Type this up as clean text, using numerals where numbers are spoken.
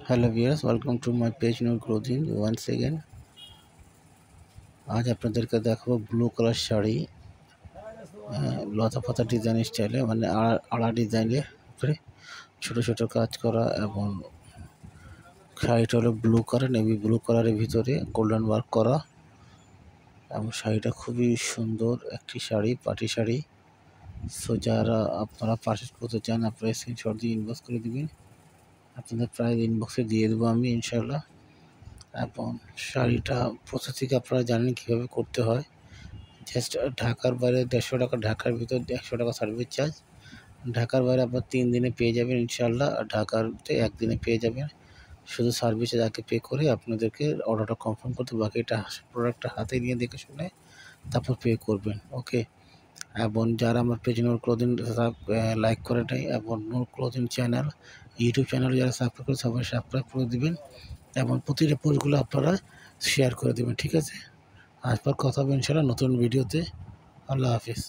Hello viewers, welcome to my page Noor clothing once again. আজ আপনাদেরকে দেখাবো ব্লু কালার শাড়ি, লতা পাতা ডিজাইন স্টাইলে, মানে আড়া ডিজাইনের উপরে ছোটো ছোটো কাজ করা, এবং শাড়িটা হলো ব্লু কালার, নেভি ব্লু কালারের ভিতরে গোল্ডেন ওয়ার্ক করা, এবং শাড়িটা খুবই সুন্দর একটি শাড়ি, পার্টি শাড়ি। সো যারা আপনারা পারচেজ করতে চান আপনারা স্ক্রিনশট দিয়ে ইনবক্স করে দেবেন, আপনাদের প্রাইস ইনবক্সে দিয়ে দেবো আমি ইনশাল্লাহ। এবং শাড়িটা প্রসেসিং আপনারা জানেন কীভাবে করতে হয়। জাস্ট ঢাকার বাইরে 150 টাকা, ঢাকার ভিতর 100 টাকা সার্ভিস চার্জ। ঢাকার বাইরে আপনার 3 দিনে পেয়ে যাবেন ইনশাল্লাহ, আর ঢাকাতে 1 দিনে পেয়ে যাবেন। শুধু সার্ভিসে যাকে পে করে আপনাদেরকে অর্ডারটা কনফার্ম করতে, বাকিটা প্রোডাক্টটা হাতে নিয়ে দেখে শুনে তারপর পে করবেন, ওকে। এবং যারা আমার পেজ নূর ক্লোথিং লাইক করে নেয়, এবং নূর ক্লোথিং চ্যানেল ইউটিউব চ্যানেল যারা সাবস্ক্রাইব করে সবাই সাবস্ক্রাইব করে দেবেন, এবং প্রতিটা পোস্টগুলো আপনারা শেয়ার করে দেবেন, ঠিক আছে। আজ পর কথা হবে ইনশাআল্লাহ নতুন ভিডিওতে। আল্লাহ হাফিজ।